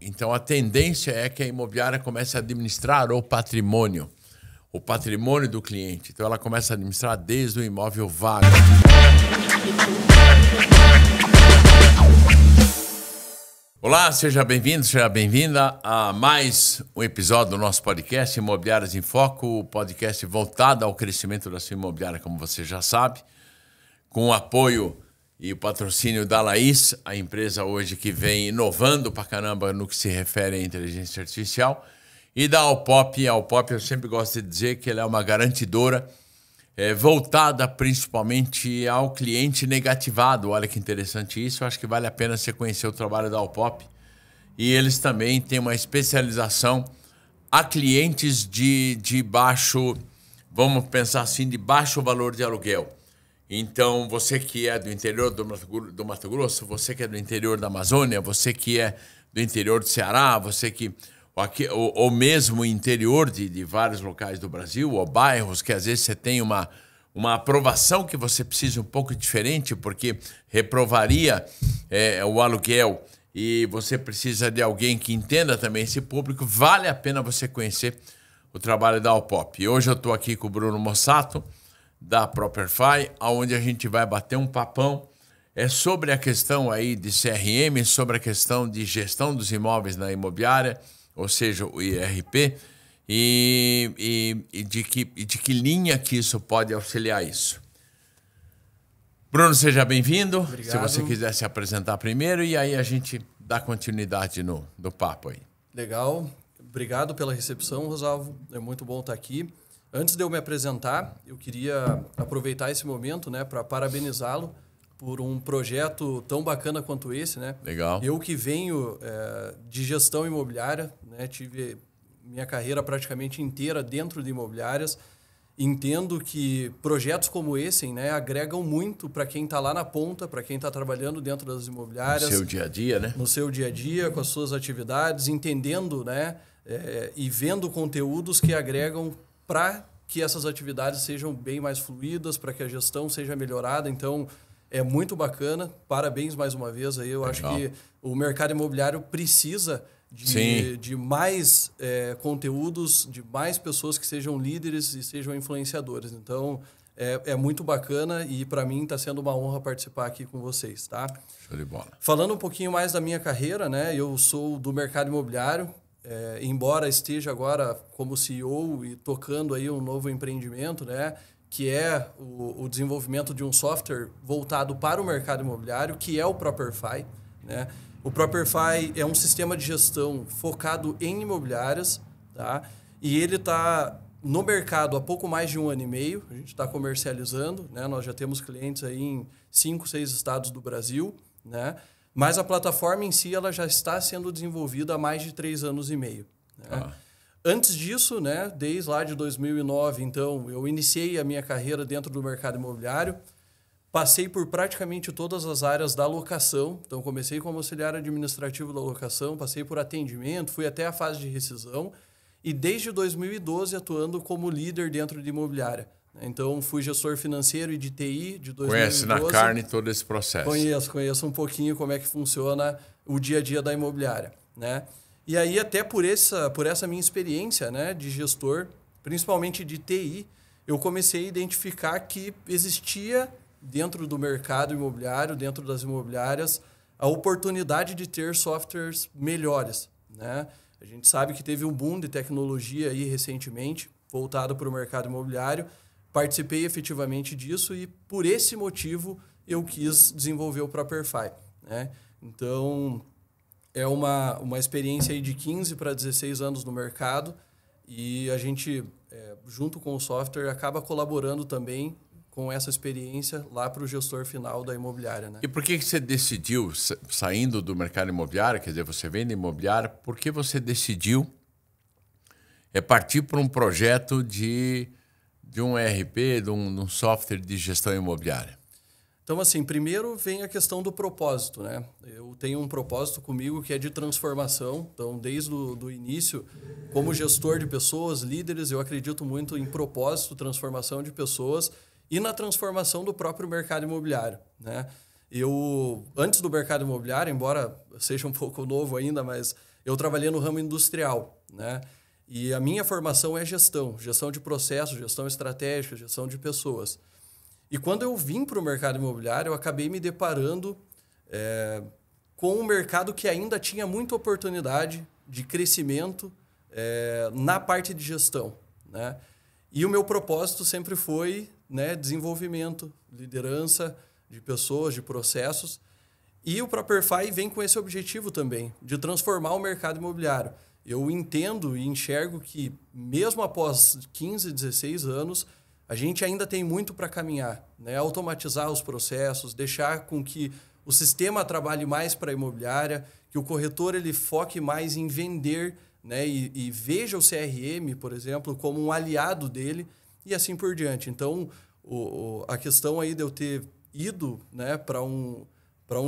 Então, a tendência é que a imobiliária comece a administrar o patrimônio do cliente. Então, ela começa a administrar desde o imóvel vago. Olá, seja bem-vindo, seja bem-vinda a mais um episódio do nosso podcast Imobiliárias em Foco, o podcast voltado ao crescimento da sua imobiliária, como você já sabe, com o apoio e o patrocínio da Laís, a empresa hoje que vem inovando pra caramba no que se refere à inteligência artificial, e da Alpop. A Alpop, eu sempre gosto de dizer que ela é uma garantidora voltada principalmente ao cliente negativado. Olha que interessante isso. Eu acho que vale a pena você conhecer o trabalho da Alpop. E eles também têm uma especialização a clientes de baixo, vamos pensar assim, de baixo valor de aluguel. Então, você que é do interior do Mato Grosso, você que é do interior da Amazônia, você que é do interior do Ceará, você que... ou mesmo interior de vários locais do Brasil, ou bairros que às vezes você tem uma aprovação que você precisa um pouco diferente, porque reprovaria o aluguel e você precisa de alguém que entenda também esse público, vale a pena você conhecer o trabalho da Alpop. E hoje eu estou aqui com o Bruno Mossato, da Properfy, onde a gente vai bater um papão sobre a questão aí de CRM, sobre a questão de gestão dos imóveis na imobiliária, ou seja, o IRP, e de que linha que isso pode auxiliar isso. Bruno, seja bem-vindo. Obrigado. Se você quiser se apresentar primeiro, e aí a gente dá continuidade no papo aí. Legal. Obrigado pela recepção, Rosalvo. É muito bom estar aqui. Antes de eu me apresentar, eu queria aproveitar esse momento, né, para parabenizá-lo por um projeto tão bacana quanto esse, né? Legal. Eu que venho de gestão imobiliária, né? Tive minha carreira praticamente inteira dentro de imobiliárias. Entendo que projetos como esse, né, agregam muito para quem está lá na ponta, para quem está trabalhando dentro das imobiliárias. No seu dia a dia, né? No seu dia a dia, com as suas atividades, entendendo, né, e vendo conteúdos que agregam para que essas atividades sejam bem mais fluídas, para que a gestão seja melhorada. Então, é muito bacana. Parabéns mais uma vez. Aí eu Legal. acho que o mercado imobiliário precisa de mais conteúdos, de mais pessoas que sejam líderes e sejam influenciadores. Então, é muito bacana e para mim está sendo uma honra participar aqui com vocês, tá? Show de bola. Falando um pouquinho mais da minha carreira, né? Eu sou do mercado imobiliário, embora esteja agora como CEO e tocando aí um novo empreendimento, né? Que é o desenvolvimento de um software voltado para o mercado imobiliário, que é o Properfy, né? O Properfy é um sistema de gestão focado em imobiliárias, tá? E ele está no mercado há pouco mais de 1 ano e meio. A gente está comercializando, né? Nós já temos clientes aí em 5, 6 estados do Brasil, né? Mas a plataforma em si ela já está sendo desenvolvida há mais de 3 anos e meio, né? Antes disso, né, desde lá de 2009, então, eu iniciei a minha carreira dentro do mercado imobiliário. Passei por praticamente todas as áreas da locação. Então, comecei como auxiliar administrativo da locação, passei por atendimento, fui até a fase de rescisão e desde 2012 atuando como líder dentro de imobiliária. Então, fui gestor financeiro e de TI de 2012. Conhece na carne todo esse processo. Conheço um pouquinho como é que funciona o dia a dia da imobiliária, né? E aí, até por essa minha experiência, né, de gestor, principalmente de TI, eu comecei a identificar que existia dentro do mercado imobiliário, dentro das imobiliárias, a oportunidade de ter softwares melhores, né? A gente sabe que teve um boom de tecnologia aí recentemente, voltado para o mercado imobiliário. Participei efetivamente disso e, por esse motivo, eu quis desenvolver o Properfy, né? Então, é uma experiência aí de 15 para 16 anos no mercado e a gente, junto com o software, acaba colaborando também com essa experiência lá para o gestor final da imobiliária, né? E por que você decidiu, saindo do mercado imobiliário, quer dizer, você vem da imobiliária, por que você decidiu partir para um projeto de um ERP, de um software de gestão imobiliária? Então, assim, primeiro vem a questão do propósito, né? Eu tenho um propósito comigo que é de transformação. Então, desde o início, como gestor de pessoas, líderes, eu acredito muito em propósito, transformação de pessoas e na transformação do próprio mercado imobiliário, né? Eu, antes do mercado imobiliário, embora seja um pouco novo ainda, mas eu trabalhei no ramo industrial, né? E a minha formação é gestão de processos, gestão estratégica, gestão de pessoas. E quando eu vim para o mercado imobiliário, eu acabei me deparando com um mercado que ainda tinha muita oportunidade de crescimento na parte de gestão, né? E o meu propósito sempre foi, né, desenvolvimento, liderança de pessoas, de processos. E o Properfy vem com esse objetivo também, de transformar o mercado imobiliário. Eu entendo e enxergo que, mesmo após 15, 16 anos, a gente ainda tem muito para caminhar, né? Automatizar os processos, deixar com que o sistema trabalhe mais para a imobiliária, que o corretor ele foque mais em vender, né? E veja o CRM, por exemplo, como um aliado dele e assim por diante. Então, a questão aí de eu ter ido, né, para um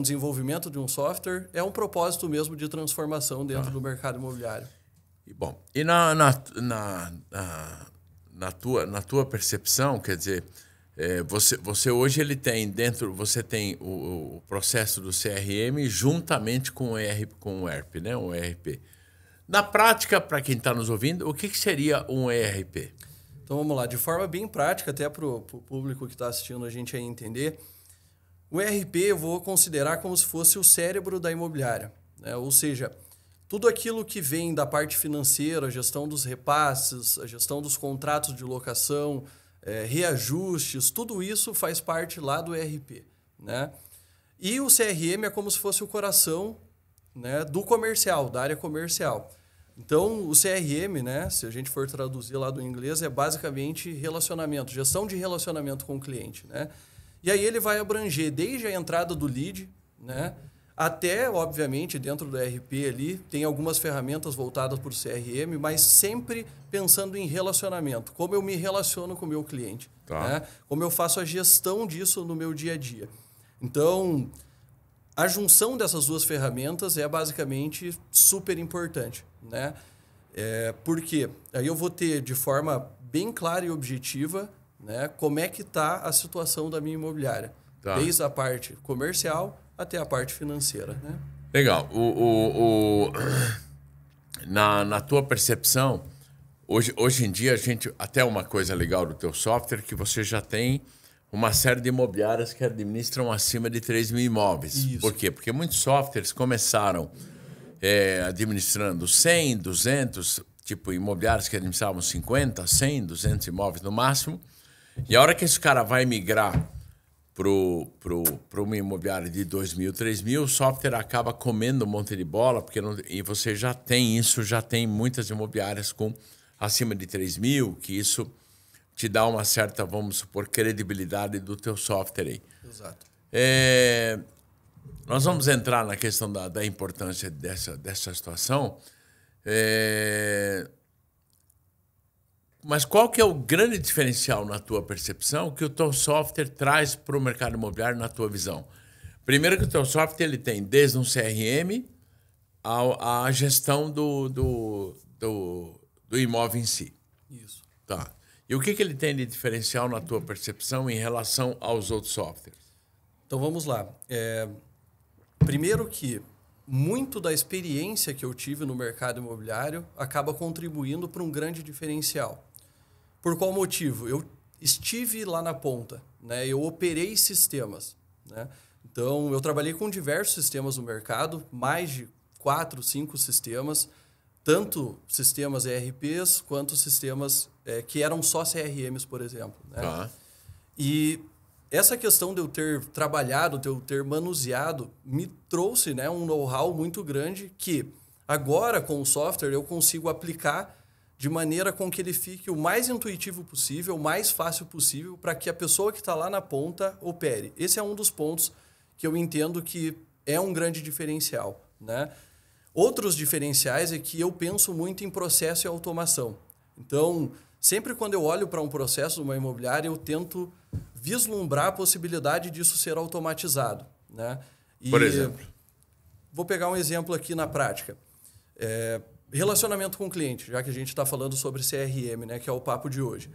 desenvolvimento de um software é um propósito mesmo de transformação dentro do mercado imobiliário. E bom, e na tua percepção, quer dizer, você hoje ele tem dentro, você tem o processo do CRM juntamente com o ERP, né, o ERP. Na prática, para quem está nos ouvindo, o que seria um ERP? Então vamos lá, de forma bem prática, até para o público que está assistindo a gente aí entender. O ERP eu vou considerar como se fosse o cérebro da imobiliária, né? Ou seja, tudo aquilo que vem da parte financeira, a gestão dos repasses, a gestão dos contratos de locação, reajustes, tudo isso faz parte lá do ERP, né? E o CRM é como se fosse o coração, né, do comercial, da área comercial. Então, o CRM, né, se a gente for traduzir lá do inglês, é basicamente relacionamento, gestão de relacionamento com o cliente, né? E aí ele vai abranger desde a entrada do lead, né, até, obviamente, dentro do ERP ali, tem algumas ferramentas voltadas para o CRM, mas sempre pensando em relacionamento. Como eu me relaciono com o meu cliente, né? Como eu faço a gestão disso no meu dia a dia. Então, a junção dessas duas ferramentas é basicamente super importante, né? Porque aí eu vou ter de forma bem clara e objetiva, né, como é que está a situação da minha imobiliária. Desde a parte comercial até a parte financeira, né? Legal. Na tua percepção, hoje em dia, até uma coisa legal do teu software, que você já tem uma série de imobiliárias que administram acima de 3 mil imóveis. Isso. Por quê? Porque muitos softwares começaram administrando 100, 200, tipo imobiliários que administravam 50, 100, 200 imóveis no máximo. E a hora que esse cara vai migrar para uma imobiliária de 2 mil, 3 mil, o software acaba comendo um monte de bola, e você já tem isso, já tem muitas imobiliárias com acima de 3 mil, que isso te dá uma certa, vamos supor, credibilidade do teu software aí. Exato. Nós vamos entrar na questão da importância dessa situação. Mas qual que é o grande diferencial na tua percepção que o teu software traz para o mercado imobiliário na tua visão? Primeiro que o teu software ele tem desde um CRM a gestão do imóvel em si. Isso. Tá. E o que ele tem de diferencial na tua percepção em relação aos outros softwares? Então vamos lá. Primeiro que muito da experiência que eu tive no mercado imobiliário acaba contribuindo para um grande diferencial. Por qual motivo? Eu estive lá na ponta, né? Eu operei sistemas, né? Então, eu trabalhei com diversos sistemas no mercado, mais de 4, 5 sistemas, tanto sistemas ERPs quanto sistemas que eram só CRMs, por exemplo, né? Tá. E essa questão de eu ter trabalhado, de eu ter manuseado, me trouxe, né, um know-how muito grande que agora, com o software, eu consigo aplicar de maneira com que ele fique o mais intuitivo possível, o mais fácil possível, para que a pessoa que está lá na ponta opere. Esse é um dos pontos que eu entendo que é um grande diferencial, né? Outros diferenciais é que eu penso muito em processo e automação. Então, sempre quando eu olho para um processo de uma imobiliária, eu tento vislumbrar a possibilidade disso ser automatizado, né? Por exemplo? Vou pegar um exemplo aqui na prática. Relacionamento com o cliente, já que a gente está falando sobre CRM, né, que é o papo de hoje.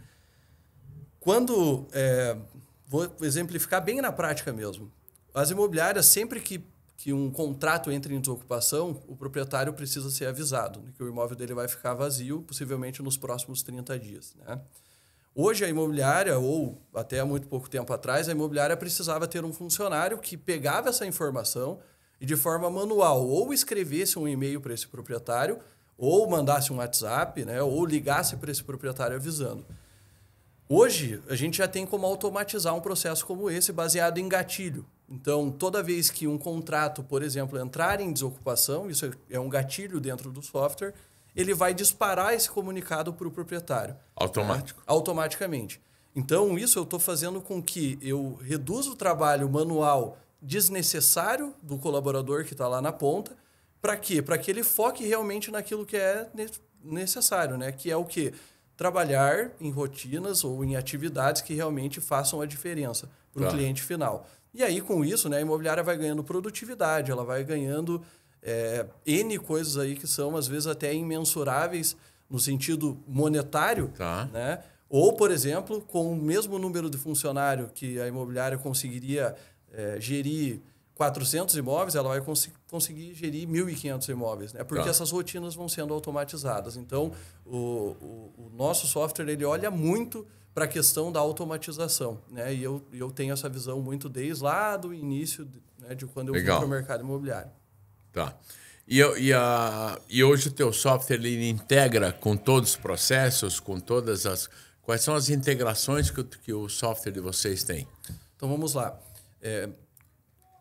Vou exemplificar bem na prática mesmo. As imobiliárias, sempre que que um contrato entre em desocupação, o proprietário precisa ser avisado, né, que o imóvel dele vai ficar vazio, possivelmente nos próximos 30 dias. Né? Hoje a imobiliária, ou até há muito pouco tempo atrás, a imobiliária precisava ter um funcionário que pegava essa informação e de forma manual ou escrevesse um e-mail para esse proprietário, ou mandasse um WhatsApp, né, ou ligasse para esse proprietário avisando. Hoje, a gente já tem como automatizar um processo como esse baseado em gatilho. Então, toda vez que um contrato, por exemplo, entrar em desocupação, isso é um gatilho dentro do software, ele vai disparar esse comunicado para o proprietário. Automático. Né? Automaticamente. Então, isso eu estou fazendo com que eu reduza o trabalho manual desnecessário do colaborador que está lá na ponta. Para quê? Para que ele foque realmente naquilo que é necessário, né? Que é o quê? Trabalhar em rotinas ou em atividades que realmente façam a diferença para o cliente final. E aí, com isso, né, a imobiliária vai ganhando produtividade, ela vai ganhando N coisas aí que são, às vezes, até imensuráveis no sentido monetário. Né? Ou, por exemplo, com o mesmo número de funcionário que a imobiliária conseguiria gerir 400 imóveis, ela vai conseguir gerir 1.500 imóveis, né? Porque essas rotinas vão sendo automatizadas. Então, o nosso software ele olha muito para a questão da automatização, né? E eu tenho essa visão muito desde lá do início, né, de quando eu vim para o mercado imobiliário. Tá. E hoje o teu software ele integra com todos os processos, com todas as... Quais são as integrações que o software de vocês tem? Então, vamos lá.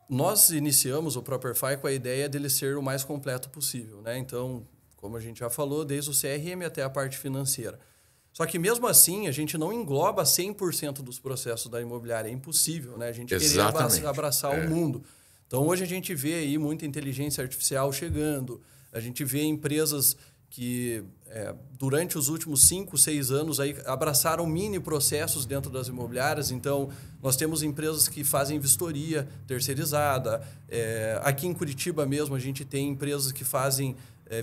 Nós iniciamos o Properfy com a ideia dele ser o mais completo possível, né? Então, como a gente já falou, desde o CRM até a parte financeira. Só que mesmo assim, a gente não engloba 100% dos processos da imobiliária. É impossível, né? A gente querer abraçar o mundo. Então, hoje a gente vê aí muita inteligência artificial chegando. A gente vê empresas que durante os últimos 5, 6 anos aí abraçaram mini processos dentro das imobiliárias. Então, nós temos empresas que fazem vistoria terceirizada. Aqui em Curitiba mesmo, a gente tem empresas que fazem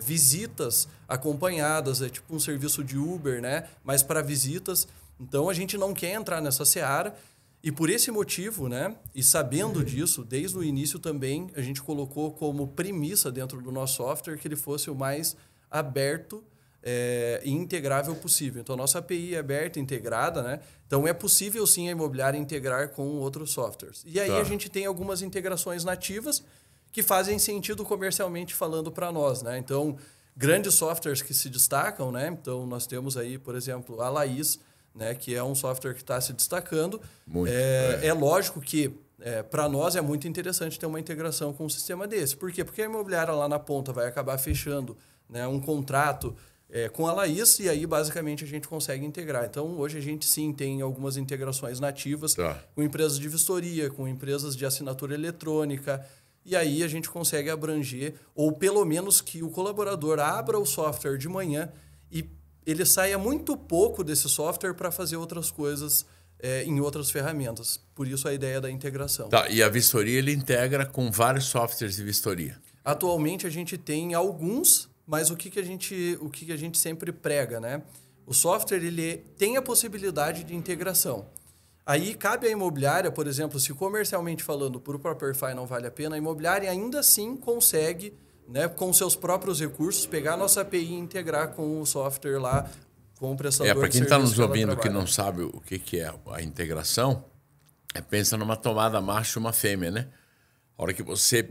visitas acompanhadas, tipo um serviço de Uber, né? Mas para visitas. Então, a gente não quer entrar nessa seara. E por esse motivo, né? E sabendo disso, desde o início também, a gente colocou como premissa dentro do nosso software que ele fosse o mais aberto e integrável possível. Então, a nossa API é aberta, integrada, né? Então, é possível, sim, a imobiliária integrar com outros softwares. E aí a gente tem algumas integrações nativas que fazem sentido comercialmente falando para nós, né? Então, grandes softwares que se destacam, né? Então, nós temos aí, por exemplo, a Laís, né? Que é um software que está se destacando. É lógico que para nós é muito interessante ter uma integração com um sistema desse. Por quê? Porque a imobiliária lá na ponta vai acabar fechando, né, um contrato com a Laís e aí basicamente a gente consegue integrar. Então hoje a gente sim tem algumas integrações nativas com empresas de vistoria, com empresas de assinatura eletrônica e aí a gente consegue abranger ou pelo menos que o colaborador abra o software de manhã e ele saia muito pouco desse software para fazer outras coisas em outras ferramentas. Por isso a ideia da integração. E a vistoria ele integra com vários softwares de vistoria? Atualmente a gente tem alguns, mas o que a gente sempre prega, né? O software ele tem a possibilidade de integração. Aí cabe à imobiliária, por exemplo, se comercialmente falando, por Properfy não vale a pena, a imobiliária ainda assim consegue, né, com seus próprios recursos, pegar a nossa API e integrar com o software lá, com o prestador de serviço. Para quem está nos ouvindo que não sabe o que é a integração, pensa numa tomada macho e uma fêmea, né? A hora que você...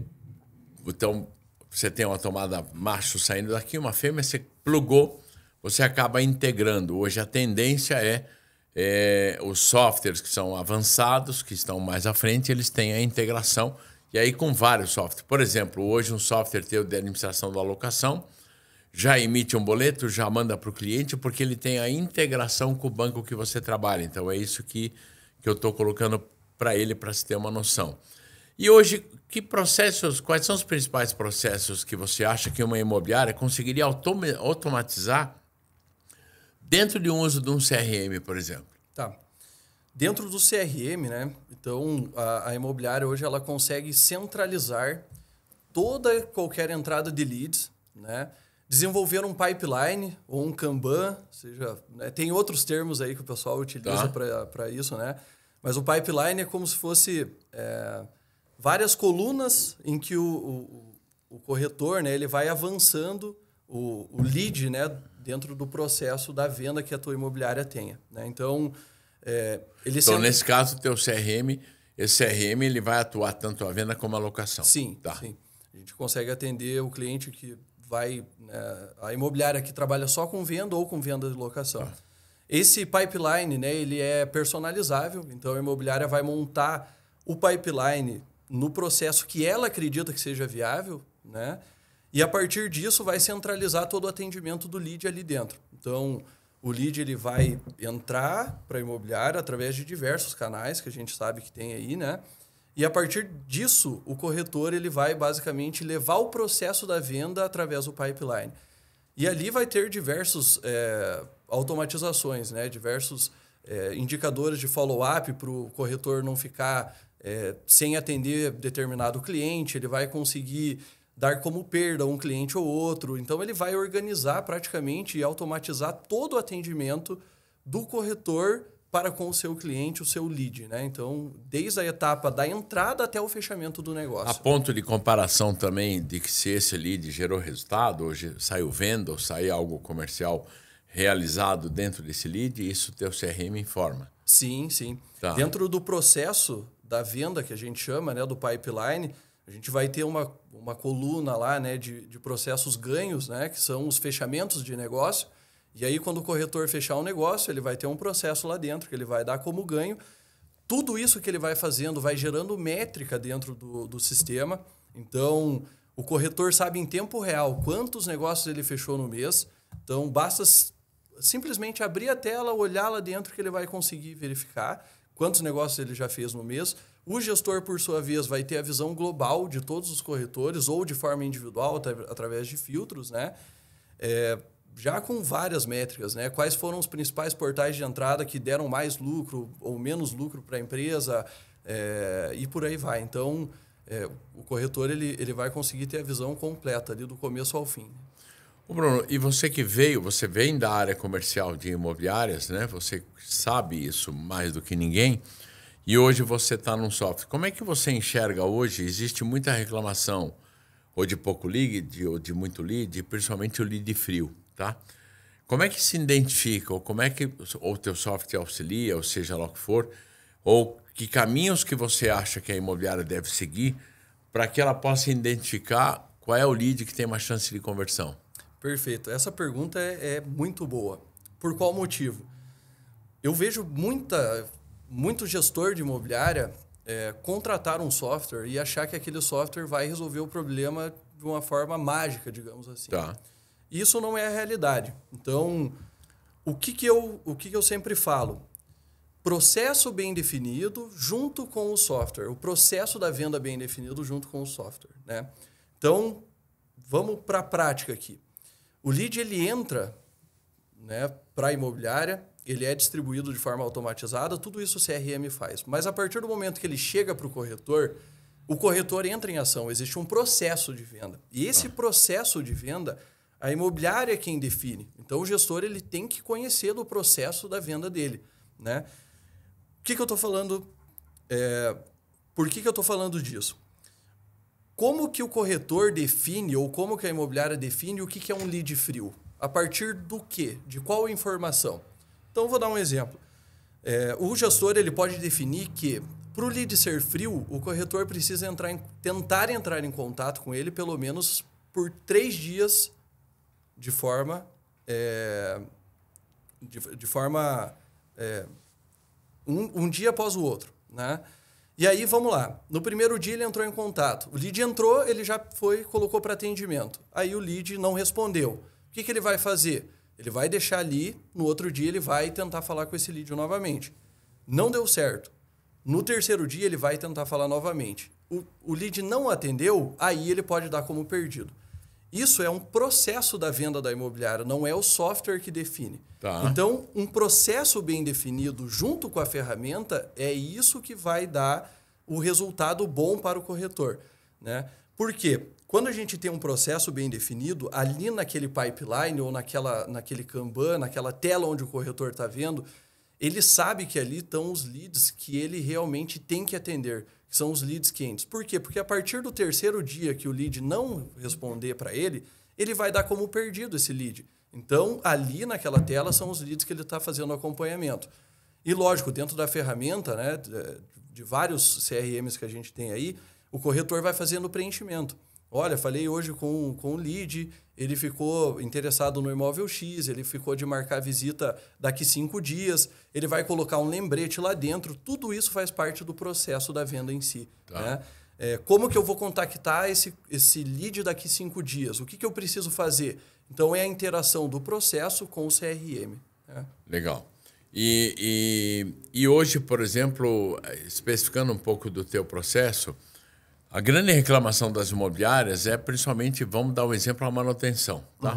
Então, você tem uma tomada macho saindo daqui, uma fêmea, você plugou, você acaba integrando. Hoje a tendência os softwares que são avançados, que estão mais à frente, eles têm a integração. E aí com vários softwares. Por exemplo, hoje um software teu de administração da locação já emite um boleto, já manda para o cliente, porque ele tem a integração com o banco que você trabalha. Então é isso que eu estou colocando para ele, para se ter uma noção. E hoje, quais são os principais processos que você acha que uma imobiliária conseguiria automatizar dentro de um uso de um CRM, por exemplo? Tá. Dentro do CRM, né? Então, a imobiliária hoje ela consegue centralizar qualquer entrada de leads, né? Desenvolver um pipeline ou um Kanban, seja, né? Tem outros termos aí que o pessoal utiliza para isso, né? Mas o pipeline é como se fosse várias colunas em que o corretor, né, ele vai avançando o lead, né, dentro do processo da venda que a tua imobiliária tenha, né? Então, nesse caso, o teu CRM, esse CRM ele vai atuar tanto a venda como a locação. Sim, tá. Sim. A gente consegue atender o cliente que vai... a imobiliária que trabalha só com venda ou com venda de locação. Tá. Esse pipeline, né, ele é personalizável, então a imobiliária vai montar o pipeline no processo que ela acredita que seja viável, né? E a partir disso vai centralizar todo o atendimento do lead ali dentro. Então, o lead ele vai entrar para a imobiliária através de diversos canais que a gente sabe que tem aí, né? E a partir disso, o corretor ele vai basicamente levar o processo da venda através do pipeline. E ali vai ter diversos automatizações, né? Diversos indicadores de follow-up para o corretor não ficar sem atender determinado cliente. Ele vai conseguir dar como perda um cliente ou outro. Então, ele vai organizar praticamente e automatizar todo o atendimento do corretor para com o seu cliente, o seu lead, né? Então, desde a etapa da entrada até o fechamento do negócio. A ponto de comparação também de que se esse lead gerou resultado, hoje saiu venda ou saiu algo comercial realizado dentro desse lead, isso o teu CRM informa. Sim. Tá. Dentro do processo da venda, que a gente chama, né, do pipeline, a gente vai ter uma coluna lá, né, de processos ganhos, né, que são os fechamentos de negócio. E aí, quando o corretor fechar um negócio, ele vai ter um processo lá dentro que ele vai dar como ganho. Tudo isso que ele vai fazendo vai gerando métrica dentro do sistema. Então, o corretor sabe em tempo real quantos negócios ele fechou no mês. Então, basta simplesmente abrir a tela, olhar lá dentro que ele vai conseguir verificar quantos negócios ele já fez no mês. O gestor, por sua vez, vai ter a visão global de todos os corretores ou de forma individual, através de filtros, né? Já com várias métricas, né? Quais foram os principais portais de entrada que deram mais lucro ou menos lucro para a empresa e por aí vai. Então, o corretor ele vai conseguir ter a visão completa ali do começo ao fim. Ô Bruno, e você vem da área comercial de imobiliárias, né? Você sabe isso mais do que ninguém. E hoje você está num software. Como é que você enxerga hoje? Existe muita reclamação, ou de pouco lead, ou de muito lead, principalmente o lead frio, tá? Como é que se identifica, ou como é que o teu software auxilia, ou seja lá o que for, ou que caminhos que você acha que a imobiliária deve seguir para que ela possa identificar qual é o lead que tem uma chance de conversão? Perfeito. Essa pergunta é muito boa. Por qual motivo? Eu vejo muito gestor de imobiliária contratar um software e achar que aquele software vai resolver o problema de uma forma mágica, digamos assim. Tá. Isso não é a realidade. Então, o que eu sempre falo? Processo bem definido junto com o software. O processo da venda bem definido junto com o software, né? Então, vamos para a prática aqui. O lead ele entra, né, para a imobiliária, ele é distribuído de forma automatizada, tudo isso o CRM faz. Mas a partir do momento que ele chega para o corretor entra em ação, existe um processo de venda. E esse processo de venda, a imobiliária é quem define. Então, o gestor ele tem que conhecer do processo da venda dele, né? O que eu estou falando? Por que eu estou falando disso? Como que o corretor define ou como que a imobiliária define o que é um lead frio? A partir do quê? De qual informação? Então, vou dar um exemplo. O gestor ele pode definir que, para o lead ser frio, o corretor precisa tentar entrar em contato com ele pelo menos por 3 dias de forma... um dia após o outro, né? E aí, vamos lá. No primeiro dia, ele entrou em contato. O lead entrou, ele já colocou para atendimento. Aí, o lead não respondeu. O que ele vai fazer? Ele vai deixar ali, no outro dia, ele vai tentar falar com esse lead novamente. Não deu certo. No terceiro dia, ele vai tentar falar novamente. O lead não atendeu, aí ele pode dar como perdido. Isso é um processo da venda da imobiliária, não é o software que define. Tá. Então, um processo bem definido junto com a ferramenta é isso que vai dar o resultado bom para o corretor, né? Por quê? Quando a gente tem um processo bem definido, ali naquele pipeline ou naquele Kanban, naquela tela onde o corretor está vendo, ele sabe que ali estão os leads que ele realmente tem que atender, que são os leads quentes. Por quê? Porque a partir do terceiro dia que o lead não responder para ele, ele vai dar como perdido esse lead. Então, ali naquela tela são os leads que ele está fazendo acompanhamento. E, lógico, dentro da ferramenta, né, de vários CRMs que a gente tem aí, o corretor vai fazendo o preenchimento. Olha, falei hoje com o lead, ele ficou interessado no imóvel X, ele ficou de marcar visita daqui 5 dias, ele vai colocar um lembrete lá dentro, tudo isso faz parte do processo da venda em si. Tá. Né? Como que eu vou contactar esse lead daqui 5 dias? O que eu preciso fazer? Então, é a interação do processo com o CRM. Né? Legal. E hoje, por exemplo, especificando um pouco do teu processo, a grande reclamação das imobiliárias é principalmente, vamos dar um exemplo, a manutenção, tá?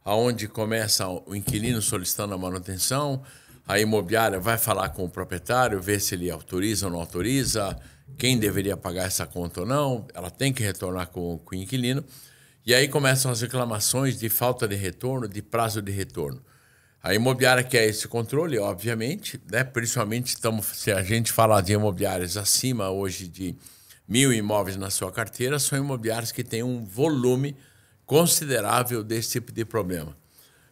Aonde começa o inquilino solicitando a manutenção, a imobiliária vai falar com o proprietário, ver se ele autoriza ou não autoriza, quem deveria pagar essa conta ou não, ela tem que retornar com o inquilino, e aí começam as reclamações de falta de retorno, de prazo de retorno. A imobiliária quer esse controle, obviamente, né? Principalmente se a gente falar de imobiliárias acima hoje de 1.000 imóveis na sua carteira, são imobiliários que têm um volume considerável desse tipo de problema.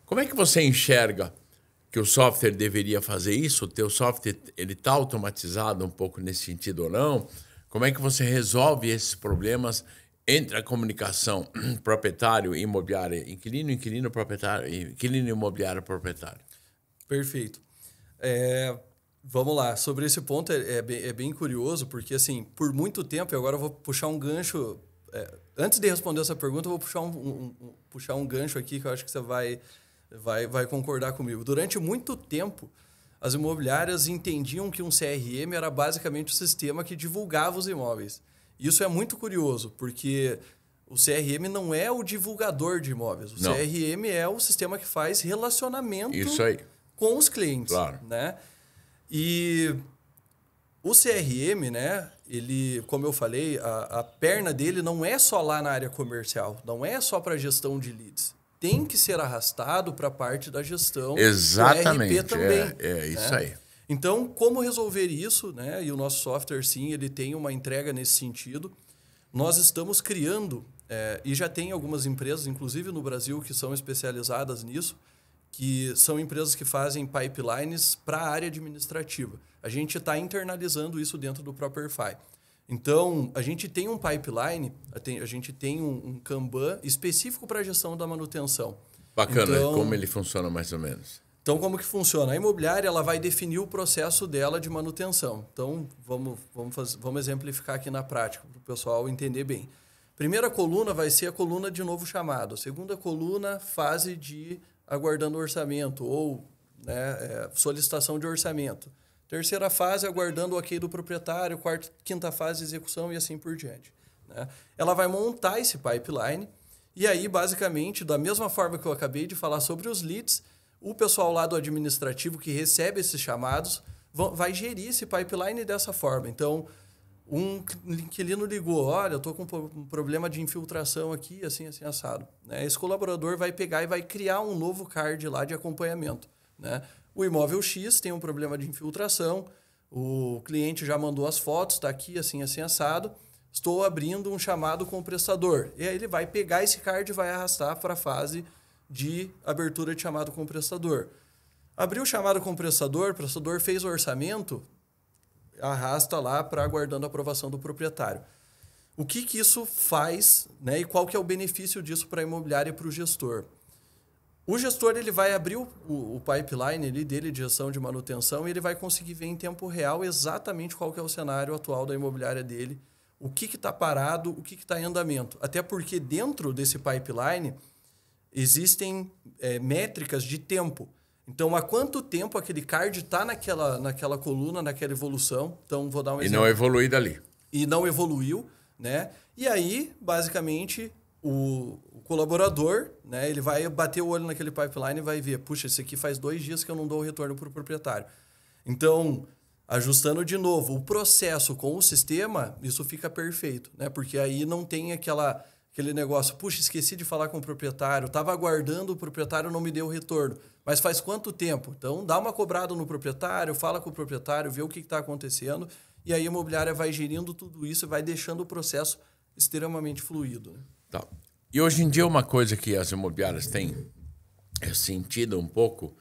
Como é que você enxerga que o software deveria fazer isso? O teu software está automatizado um pouco nesse sentido ou não? Como é que você resolve esses problemas entre a comunicação proprietário, imobiliário, inquilino, inquilino, proprietário, inquilino, imobiliário, proprietário? Perfeito. Vamos lá, sobre esse ponto é bem curioso, porque assim, por muito tempo, e agora eu vou puxar um gancho, antes de responder essa pergunta, eu vou puxar um gancho aqui que eu acho que você vai concordar comigo. Durante muito tempo, as imobiliárias entendiam que um CRM era basicamente o sistema que divulgava os imóveis. Isso é muito curioso, porque o CRM não é o divulgador de imóveis. O CRM é o sistema que faz relacionamento com os clientes. Claro. Né? E o CRM, né, ele, como eu falei, a perna dele não é só lá na área comercial, não é só para gestão de leads. Tem que ser arrastado para a parte da gestão do RP também. Isso aí. Então, como resolver isso? Né? E o nosso software, sim, ele tem uma entrega nesse sentido. Nós estamos criando, e já tem algumas empresas, inclusive no Brasil, que são especializadas nisso, que são empresas que fazem pipelines para a área administrativa. A gente está internalizando isso dentro do Properfy. Então, a gente tem um pipeline, a gente tem um Kanban específico para a gestão da manutenção. Bacana. Então, como ele funciona mais ou menos? Então, como que funciona? A imobiliária ela vai definir o processo dela de manutenção. Então, vamos exemplificar aqui na prática, para o pessoal entender bem. Primeira coluna vai ser a coluna de novo chamado. Segunda coluna, fase de aguardando orçamento ou solicitação de orçamento. Terceira fase, aguardando o ok do proprietário. Quinta fase, execução e assim por diante. Né? Ela vai montar esse pipeline e aí, basicamente, da mesma forma que eu acabei de falar sobre os leads, o pessoal lá do administrativo que recebe esses chamados vai gerir esse pipeline dessa forma. Então, um inquilino ligou, olha, eu estou com um problema de infiltração aqui, assim, assado. Né? Esse colaborador vai pegar e vai criar um novo card lá de acompanhamento. Né? O imóvel X tem um problema de infiltração, o cliente já mandou as fotos, está aqui, assim, assado. Estou abrindo um chamado com o prestador. E aí ele vai pegar esse card e vai arrastar para a fase de abertura de chamado com o prestador. Abriu o chamado com o prestador fez o orçamento, arrasta lá para aguardando a aprovação do proprietário. O que isso faz, né, e qual que é o benefício disso para a imobiliária e para o gestor? O gestor ele vai abrir o pipeline dele de gestão de manutenção e ele vai conseguir ver em tempo real exatamente qual que é o cenário atual da imobiliária dele, o que está parado, o que está em andamento. Até porque dentro desse pipeline existem métricas de tempo. Então, há quanto tempo aquele card está naquela coluna, naquela evolução? Então, vou dar um exemplo. E não evolui dali. E não evoluiu, né? E aí, basicamente, o colaborador, né, ele vai bater o olho naquele pipeline e vai ver, puxa, esse aqui faz 2 dias que eu não dou o retorno para o proprietário. Então, ajustando de novo o processo com o sistema, isso fica perfeito, né? Porque aí não tem aquele negócio, puxa, esqueci de falar com o proprietário, estava aguardando, o proprietário não me deu o retorno. Mas faz quanto tempo? Então, dá uma cobrada no proprietário, fala com o proprietário, vê o que está acontecendo e aí a imobiliária vai gerindo tudo isso e vai deixando o processo extremamente fluido. Né? Tá. E hoje em dia uma coisa que as imobiliárias têm sentido um pouco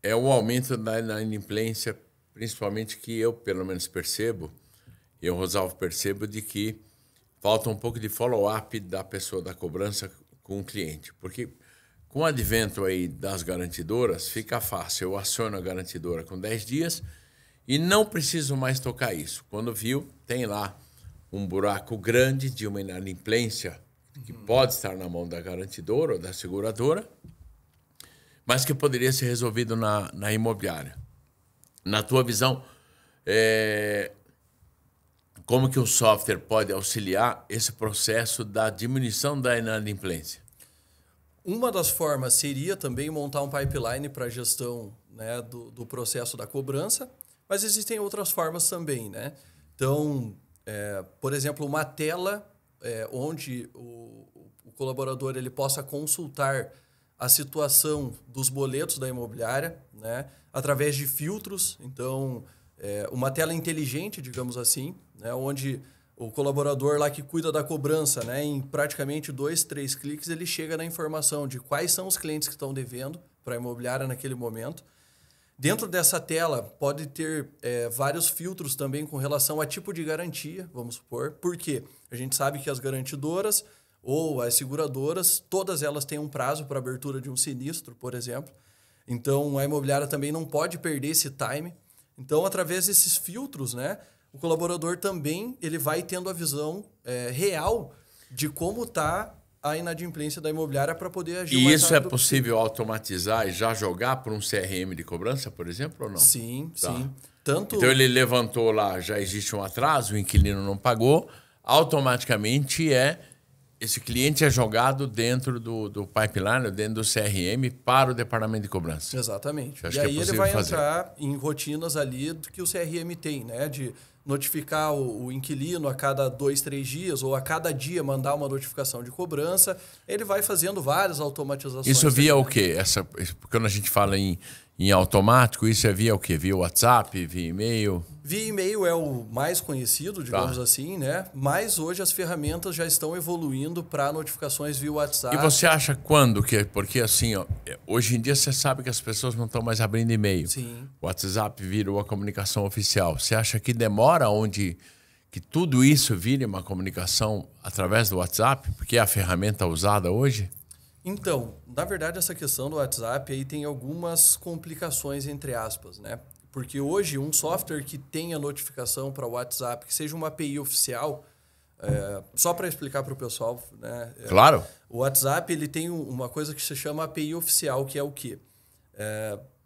é o aumento da inadimplência, principalmente que eu, pelo menos, percebo, eu, Rosalvo, percebo de que falta um pouco de follow-up da pessoa da cobrança com o cliente. Porque com o advento aí das garantidoras, fica fácil. Eu aciono a garantidora com 10 dias e não preciso mais tocar isso. Quando viu, tem lá um buraco grande de uma inadimplência que pode estar na mão da garantidora ou da seguradora, mas que poderia ser resolvido na imobiliária. Na tua visão, como que o software pode auxiliar esse processo da diminuição da inadimplência? Uma das formas seria também montar um pipeline para a gestão, né, do processo da cobrança, mas existem outras formas também. Né? Então, por exemplo, uma tela onde o colaborador ele possa consultar a situação dos boletos da imobiliária, né, através de filtros. Então, uma tela inteligente, digamos assim, né, onde o colaborador lá que cuida da cobrança, né, em praticamente 2, 3 cliques, ele chega na informação de quais são os clientes que estão devendo para a imobiliária naquele momento. Dentro dessa tela pode ter vários filtros também com relação a tipo de garantia, vamos supor. Por quê? A gente sabe que as garantidoras ou as seguradoras, todas elas têm um prazo para abertura de um sinistro, por exemplo. Então, a imobiliária também não pode perder esse time. Então, através desses filtros, né, o colaborador também ele vai tendo a visão real de como está a inadimplência da imobiliária para poder agir E mais isso é rápido possível automatizar e já jogar para um CRM de cobrança, por exemplo, ou não? Sim, Tá. sim. Tanto... Então ele levantou lá, já existe um atraso, o inquilino não pagou, automaticamente esse cliente é jogado dentro do pipeline, dentro do CRM para o departamento de cobrança. Exatamente. Acho E que aí é ele vai fazer. entrar em rotinas ali que o CRM tem, né? De notificar o inquilino a cada 2, 3 dias ou a cada dia mandar uma notificação de cobrança. Ele vai fazendo várias automatizações. Isso via o quê? Quando a gente fala em automático, isso é via o quê? Via WhatsApp, via e-mail? Via e-mail é o mais conhecido, digamos assim, né? Mas hoje as ferramentas já estão evoluindo para notificações via WhatsApp. E você acha quando que... Porque assim, ó, hoje em dia você sabe que as pessoas não estão mais abrindo e-mail. Sim. O WhatsApp virou a comunicação oficial. Você acha que demora onde que tudo isso vire uma comunicação através do WhatsApp? Porque é a ferramenta usada hoje? Então, na verdade, essa questão do WhatsApp aí tem algumas complicações, entre aspas, né? Porque hoje um software que tenha notificação para o WhatsApp, que seja uma API oficial, só para explicar para o pessoal, né? Claro. O WhatsApp ele tem uma coisa que se chama API oficial, que é o quê?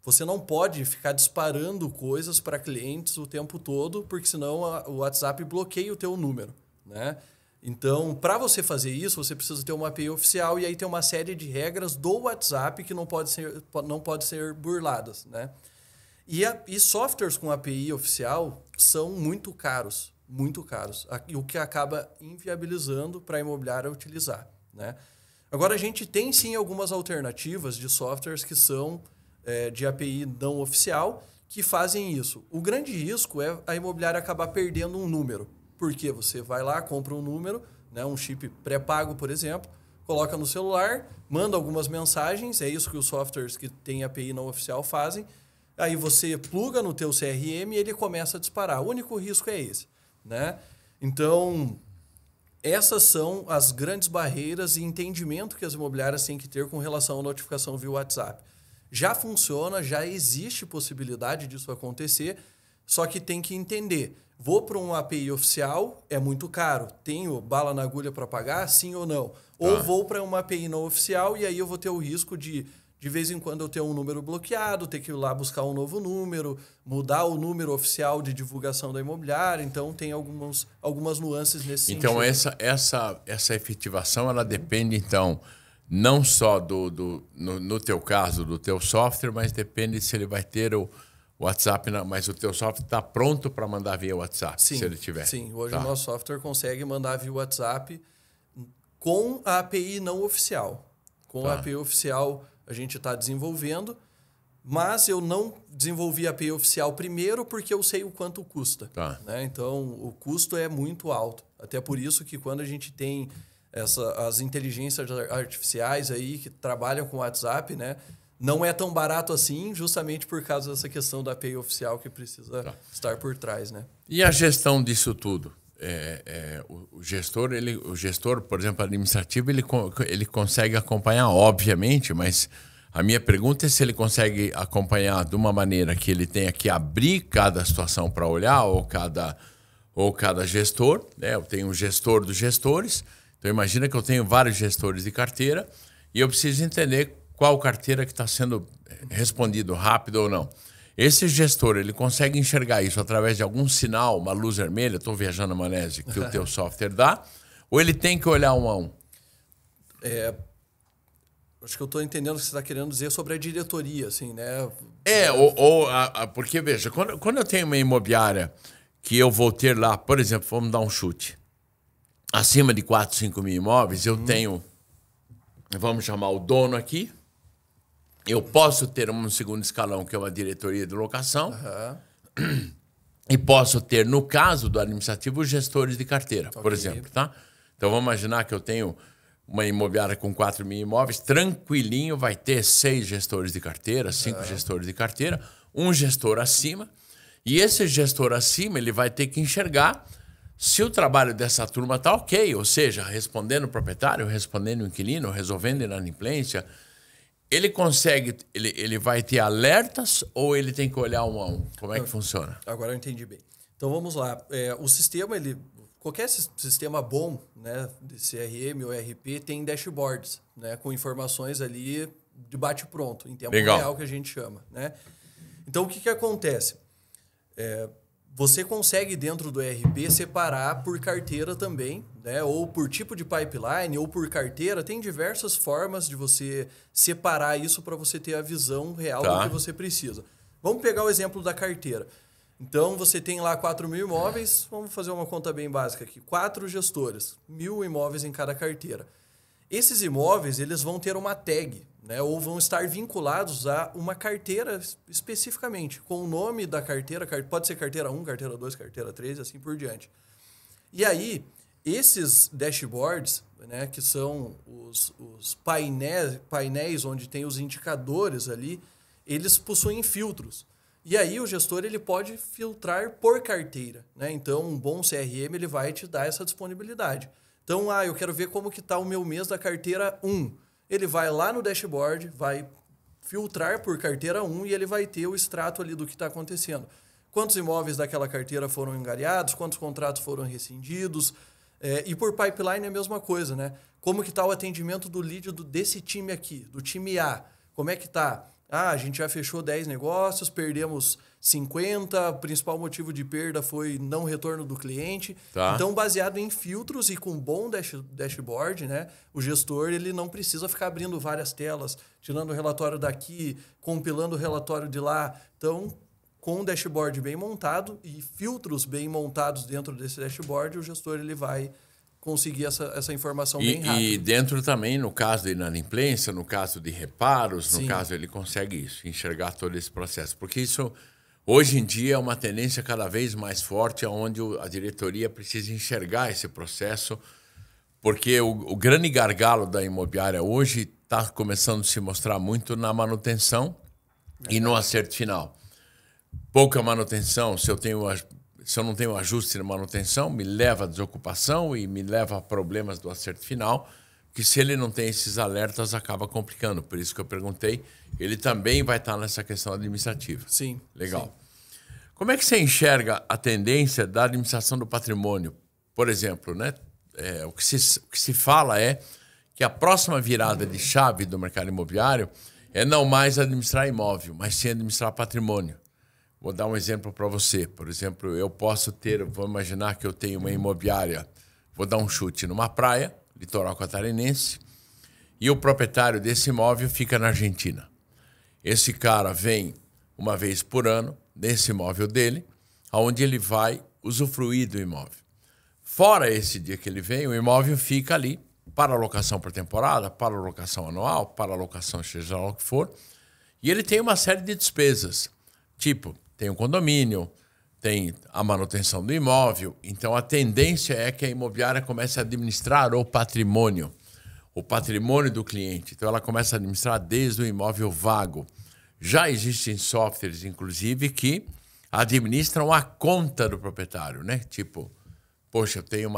Você não pode ficar disparando coisas para clientes o tempo todo, porque senão o WhatsApp bloqueia o teu número, né? Então, para você fazer isso, você precisa ter uma API oficial e aí tem uma série de regras do WhatsApp que não pode ser burladas, né? E softwares com API oficial são muito caros, o que acaba inviabilizando para a imobiliária utilizar, né? Agora, a gente tem sim algumas alternativas de softwares que são de API não oficial que fazem isso. O grande risco é a imobiliária acabar perdendo um número. Porque você vai lá, compra um número, né, um chip pré-pago, por exemplo, coloca no celular, manda algumas mensagens, é isso que os softwares que têm API não oficial fazem. Aí você pluga no teu CRM e ele começa a disparar. O único risco é esse, né? Então, essas são as grandes barreiras e entendimento que as imobiliárias têm que ter com relação à notificação via WhatsApp. Já funciona, já existe possibilidade disso acontecer, só que tem que entender. Vou para um API oficial, é muito caro. Tenho bala na agulha para pagar, sim ou não? Ou vou para uma API não oficial e aí eu vou ter o risco de vez em quando eu ter um número bloqueado, ter que ir lá buscar um novo número, mudar o número oficial de divulgação da imobiliária. Então, tem algumas nuances nesse sentido. Então, essa efetivação, ela depende, então, não só no teu caso, do teu software, mas depende se ele vai ter o WhatsApp, mas o teu software está pronto para mandar via WhatsApp, sim, se ele tiver. Sim, hoje o nosso software consegue mandar via WhatsApp com a API não oficial. Com a API oficial a gente está desenvolvendo, Mas eu não desenvolvi a API oficial primeiro porque eu sei o quanto custa. Tá. Né? Então, o custo é muito alto. Até por isso que quando a gente tem as inteligências artificiais aí que trabalham com o WhatsApp, né? Não é tão barato assim, justamente por causa dessa questão da API oficial que precisa estar por trás. Né? E a gestão disso tudo? O gestor, por exemplo, administrativo, ele consegue acompanhar, obviamente, mas a minha pergunta é se ele consegue acompanhar de uma maneira que ele tenha que abrir cada situação para olhar, ou cada gestor. Né? Eu tenho um gestor dos gestores, então imagina que eu tenho vários gestores de carteira e eu preciso entender qual carteira que está sendo respondido rápido ou não. Esse gestor, ele consegue enxergar isso através de algum sinal, uma luz vermelha, estou viajando na maionese, que o teu software dá, ou ele tem que olhar um a um? Acho que eu estou entendendo o que você está querendo dizer sobre a diretoria, assim, né? Porque, veja, quando eu tenho uma imobiliária que eu vou ter lá, por exemplo, vamos dar um chute, acima de 4, 5 mil imóveis, eu tenho, vamos chamar o dono aqui, eu posso ter um segundo escalão, que é uma diretoria de locação, e posso ter, no caso do administrativo, os gestores de carteira, por exemplo. Tá? Então, vamos imaginar que eu tenho uma imobiliária com 4 mil imóveis, tranquilinho, vai ter 6 gestores de carteira, 5 gestores de carteira, um gestor acima, e esse gestor acima ele vai ter que enxergar se o trabalho dessa turma está ok, ou seja, respondendo o proprietário, respondendo o inquilino, resolvendo inadimplência. Ele consegue, ele vai ter alertas ou ele tem que olhar um a um? Como é que funciona? Agora eu entendi bem. Então vamos lá. O sistema, qualquer sistema bom, né, de CRM ou ERP, tem dashboards, né, com informações ali de bate-pronto, em tempo real, que a gente chama. Né? Então o que acontece? Você consegue dentro do ERP separar por carteira também, né? Ou por tipo de pipeline, ou por carteira. Tem diversas formas de você separar isso para você ter a visão real do que você precisa. Vamos pegar o exemplo da carteira. Então, você tem lá 4 mil imóveis, vamos fazer uma conta bem básica aqui. 4 gestores, 1.000 imóveis em cada carteira. Esses imóveis eles vão ter uma tag, né? Ou vão estar vinculados a uma carteira especificamente, com o nome da carteira, pode ser carteira 1, carteira 2, carteira 3, assim por diante. E aí, esses dashboards, né, que são os painéis onde tem os indicadores ali, eles possuem filtros. E aí o gestor ele pode filtrar por carteira. Né? Então, um bom CRM ele vai te dar essa disponibilidade. Então, eu quero ver como que está o meu mês da carteira 1. Ele vai lá no dashboard, vai filtrar por carteira 1 e ele vai ter o extrato ali do que está acontecendo. Quantos imóveis daquela carteira foram angariados, quantos contratos foram rescindidos. E por pipeline é a mesma coisa, né? Como que está o atendimento do lead desse time aqui, do time A? Como é que está? A gente já fechou 10 negócios, perdemos 50, o principal motivo de perda foi não retorno do cliente. Então, baseado em filtros e com bom dashboard, né, o gestor ele não precisa ficar abrindo várias telas, tirando o relatório daqui, compilando o relatório de lá. Então, com um dashboard bem montado e filtros bem montados dentro desse dashboard, o gestor ele vai conseguir essa informação bem rápido. E dentro também, no caso de inadimplência, no caso de reparos, no caso ele consegue isso, enxergar todo esse processo. Porque isso, hoje em dia, é uma tendência cada vez mais forte, onde a diretoria precisa enxergar esse processo, porque o grande gargalo da imobiliária hoje está começando a se mostrar muito na manutenção e no acerto final. Pouca manutenção, se eu não tenho ajuste na manutenção, me leva a desocupação e me leva a problemas do acerto final, que se ele não tem esses alertas, acaba complicando. Por isso que eu perguntei, ele também vai estar nessa questão administrativa. Sim. Legal. Sim. Como é que você enxerga a tendência da administração do patrimônio? Por exemplo, né? O que se fala é que a próxima virada de chave do mercado imobiliário é não mais administrar imóvel, mas sim administrar patrimônio. Vou dar um exemplo para você. Por exemplo, eu posso ter, vou imaginar que eu tenho uma imobiliária, vou dar um chute numa praia, litoral catarinense, e o proprietário desse imóvel fica na Argentina. Esse cara vem uma vez por ano nesse imóvel dele, onde ele vai usufruir do imóvel. Fora esse dia que ele vem, o imóvel fica ali para locação por temporada, para locação anual, para locação seja lá o que for, E ele tem uma série de despesas. Tipo, tem um condomínio, tem a manutenção do imóvel. Então, a tendência é que a imobiliária comece a administrar o patrimônio do cliente. Então, ela começa a administrar desde o imóvel vago. Já existem softwares, inclusive, que administram a conta do proprietário, né? Tipo, poxa, eu tenho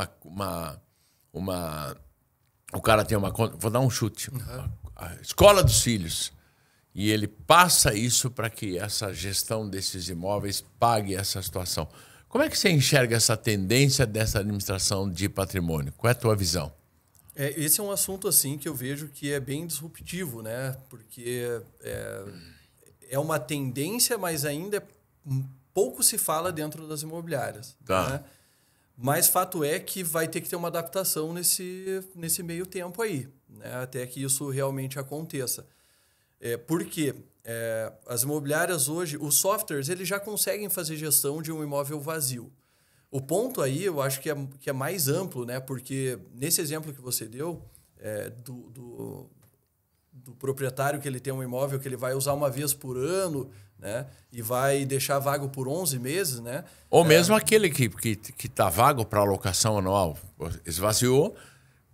o cara tem uma conta, vou dar um chute, a escola dos filhos. E ele passa isso para que essa gestão desses imóveis pague essa situação. Como é que você enxerga essa tendência dessa administração de patrimônio? Qual é a tua visão? Esse é um assunto assim que eu vejo que é bem disruptivo, né? Porque é uma tendência, mas ainda pouco se fala dentro das imobiliárias. Tá. Né? Mas fato é que vai ter que ter uma adaptação nesse meio tempo aí, né? Até que isso realmente aconteça. Porque as imobiliárias hoje, os softwares, eles já conseguem fazer gestão de um imóvel vazio. O ponto aí, eu acho que é mais amplo, né? Porque nesse exemplo que você deu, do proprietário que ele tem um imóvel que ele vai usar uma vez por ano, né? E vai deixar vago por 11 meses, né? Ou mesmo aquele que está vago para alocação anual, esvaziou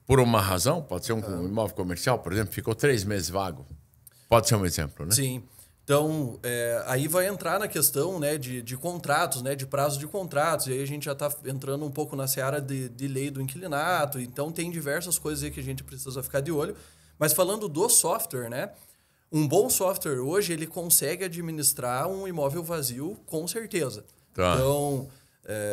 por uma razão, pode ser um imóvel comercial, por exemplo, ficou 3 meses vago. Pode ser um exemplo, né? Sim. Então, aí vai entrar na questão, né, de contratos, né, de prazo de contratos. E aí a gente já está entrando um pouco na seara de lei do inquilinato. Então, tem diversas coisas aí que a gente precisa ficar de olho. Mas falando do software, né, um bom software hoje, ele consegue administrar um imóvel vazio com certeza. Tá. Então,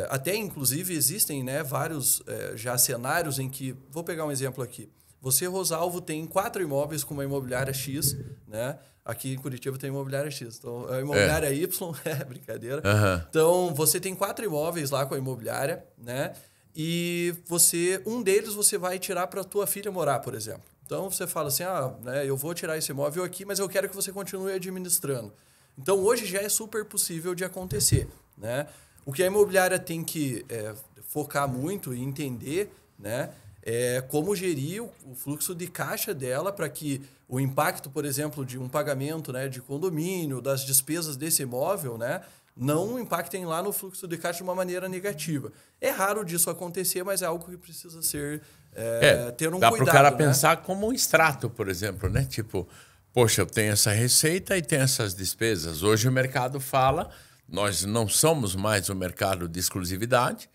até inclusive existem, né, vários já cenários em que... Vou pegar um exemplo aqui. Você, Rosalvo, tem 4 imóveis com uma imobiliária X, né? Aqui em Curitiba tem imobiliária X. Então, a imobiliária Y, brincadeira. Uhum. Então, você tem 4 imóveis lá com a imobiliária, né? E um deles você vai tirar para a tua filha morar, por exemplo. Então, você fala assim, né, eu vou tirar esse imóvel aqui, mas eu quero que você continue administrando. Então, hoje já é super possível de acontecer, né? O que a imobiliária tem que focar muito e entender, né, como gerir o fluxo de caixa dela para que o impacto, por exemplo, de um pagamento, né, de condomínio, das despesas desse imóvel, né, não impactem lá no fluxo de caixa de uma maneira negativa. É raro disso acontecer, mas é algo que precisa ser ter um cuidado. Dá para o cara né? pensar como um extrato, por exemplo, né? Tipo, poxa, eu tenho essa receita e tenho essas despesas. Hoje o mercado fala, nós não somos mais um mercado de exclusividade,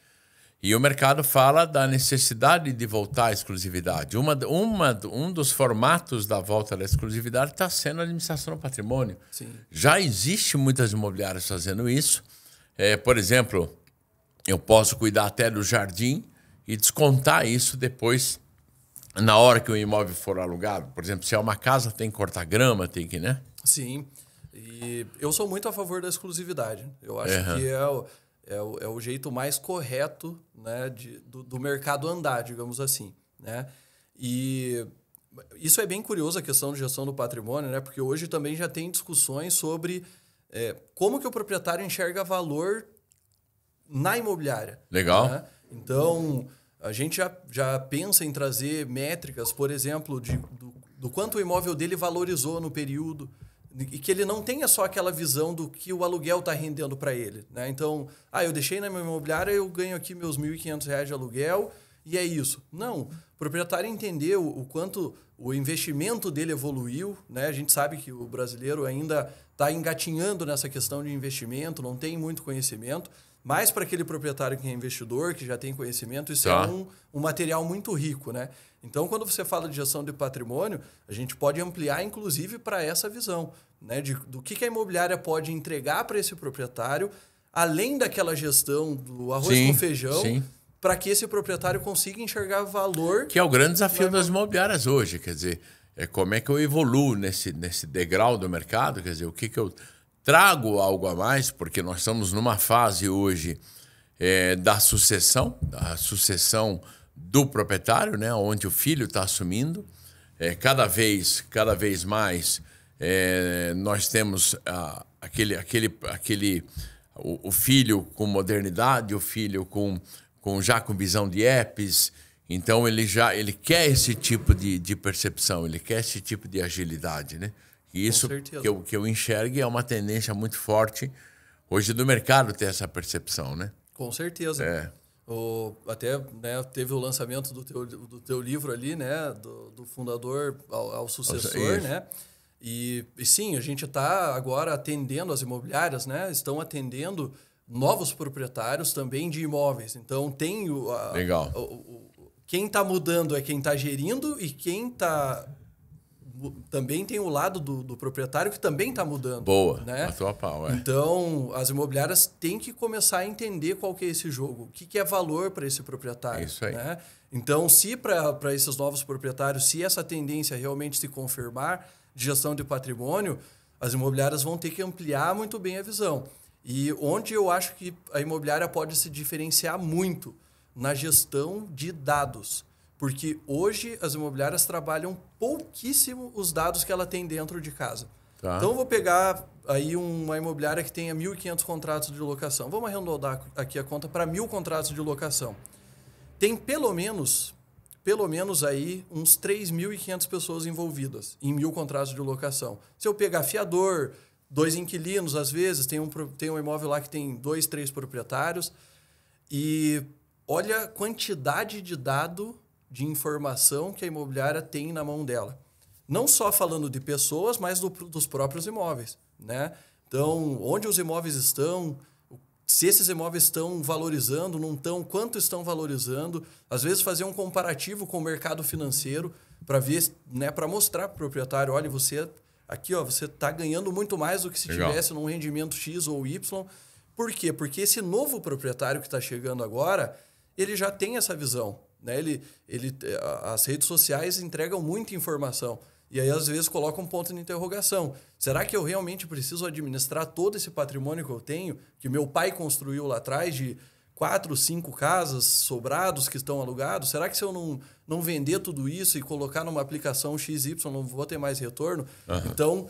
e o mercado fala da necessidade de voltar à exclusividade. Um dos formatos da volta da exclusividade está sendo a administração do patrimônio. Sim. Já existe muitas imobiliárias fazendo isso. Por exemplo, eu posso cuidar até do jardim e descontar isso depois, na hora que o imóvel for alugado. Por exemplo, se é uma casa, tem que cortar grama, tem que, né? Sim. E eu sou muito a favor da exclusividade. Eu acho que é o jeito mais correto, né, do mercado andar, digamos assim, né? E isso é bem curioso, a questão de gestão do patrimônio, né? Porque hoje também já tem discussões sobre como que o proprietário enxerga valor na imobiliária. Legal. Né? Então, a gente já pensa em trazer métricas, por exemplo, do quanto o imóvel dele valorizou no período, e que ele não tenha só aquela visão do que o aluguel está rendendo para ele. Né? Então, eu deixei na minha imobiliária, eu ganho aqui meus R$ 1.500 de aluguel e é isso. Não, o proprietário entender o quanto o investimento dele evoluiu. Né? A gente sabe que o brasileiro ainda está engatinhando nessa questão de investimento, não tem muito conhecimento, mas para aquele proprietário que é investidor, que já tem conhecimento, isso é um material muito rico. Né? Então, quando você fala de gestão de patrimônio, a gente pode ampliar, inclusive, para essa visão, né? Do que a imobiliária pode entregar para esse proprietário, além daquela gestão do arroz com feijão, para que esse proprietário consiga enxergar valor. Que é o grande desafio das imobiliárias hoje. Quer dizer, como é que eu evoluo nesse degrau do mercado? Quer dizer, o que eu trago algo a mais? Porque nós estamos numa fase hoje da sucessão do proprietário, né, onde o filho está assumindo. Cada vez mais nós temos o filho com modernidade, o filho já com visão de apps. Então ele quer esse tipo de percepção, ele quer esse tipo de agilidade, né? isso que eu enxergue é uma tendência muito forte hoje do mercado ter essa percepção, né? Com certeza. Até, né, teve o lançamento do teu livro ali, né? Do fundador ao sucessor, né? E sim, a gente está agora atendendo as imobiliárias, né? Estão atendendo novos proprietários também de imóveis. Então, tem Legal. Quem está mudando é quem está gerindo e quem também tem o lado do proprietário que também está mudando. Boa, né? a tua pau, Então, as imobiliárias têm que começar a entender qual que é esse jogo, o que é valor para esse proprietário. Isso aí. Né? Então, se para esses novos proprietários, se essa tendência realmente se confirmar de gestão de patrimônio, as imobiliárias vão ter que ampliar muito bem a visão. E onde eu acho que a imobiliária pode se diferenciar muito na gestão de dados. Porque hoje as imobiliárias trabalham pouquíssimo os dados que ela tem dentro de casa. Tá. Então, eu vou pegar aí uma imobiliária que tenha 1.500 contratos de locação. Vamos arredondar aqui a conta para 1.000 contratos de locação. Tem pelo menos aí uns 3.500 pessoas envolvidas em 1.000 contratos de locação. Se eu pegar fiador, 2 inquilinos, às vezes, tem um imóvel lá que tem 2, 3 proprietários. E olha a quantidade de dado, de informação que a imobiliária tem na mão dela. Não só falando de pessoas, mas dos próprios imóveis. Né? Então, onde os imóveis estão, se esses imóveis estão valorizando, não estão, quanto estão valorizando. Às vezes, fazer um comparativo com o mercado financeiro para ver, né, para mostrar para o proprietário, olha, você está ganhando muito mais do que se tivesse num rendimento X ou Y. Por quê? Porque esse novo proprietário que está chegando agora, ele já tem essa visão. Né? As redes sociais entregam muita informação. E aí, às vezes, coloca um ponto de interrogação. Será que eu realmente preciso administrar todo esse patrimônio que eu tenho, que meu pai construiu lá atrás, de 4, 5 casas sobrados que estão alugados? Será que se eu não vender tudo isso e colocar numa aplicação XY, não vou ter mais retorno? Então,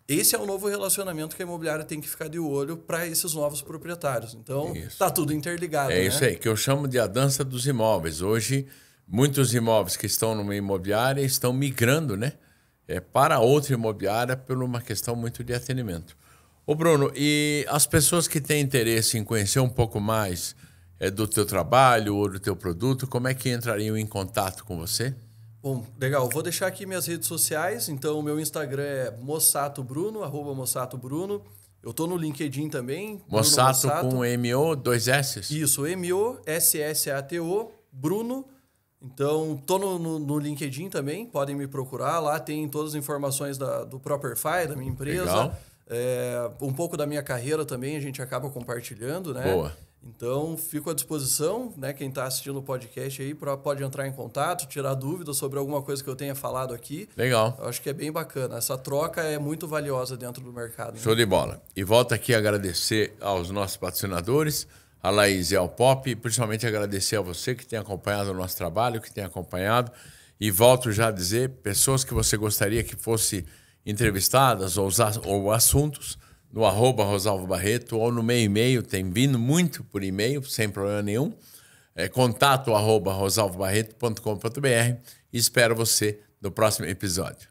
esse é o novo relacionamento que a imobiliária tem que ficar de olho para esses novos proprietários. Então, está tudo interligado. É isso aí, que eu chamo de a dança dos imóveis. Hoje, muitos imóveis que estão numa imobiliária estão migrando, né? Para outra imobiliária por uma questão muito de atendimento. Ô Bruno, e as pessoas que têm interesse em conhecer um pouco mais do teu trabalho ou do teu produto, como é que entrariam em contato com você? Bom, legal. Vou deixar aqui minhas redes sociais. Então, o meu Instagram é mossatobruno, @mossatobruno. Eu estou no LinkedIn também. Mossato com M-O, 2 S? Isso, M-O-S-S-A-T-O, Bruno. Então, estou no LinkedIn também, podem me procurar. Lá tem todas as informações do Properfy, da minha empresa. Legal. Um pouco da minha carreira também a gente acaba compartilhando, né? Boa. Então, fico à disposição, né? Quem está assistindo o podcast aí pode entrar em contato, tirar dúvidas sobre alguma coisa que eu tenha falado aqui. Legal. Eu acho que é bem bacana. Essa troca é muito valiosa dentro do mercado. Né? Show de bola. E volto aqui a agradecer aos nossos patrocinadores, a Laís e ao Pop, e principalmente agradecer a você que tem acompanhado o nosso trabalho, que tem acompanhado. E volto já a dizer, pessoas que você gostaria que fossem entrevistadas ou assuntos, no @Rosalvo Barreto ou no meu e-mail, tem vindo muito por e-mail, sem problema nenhum. Contato @rosalvobarreto.com.br e espero você no próximo episódio.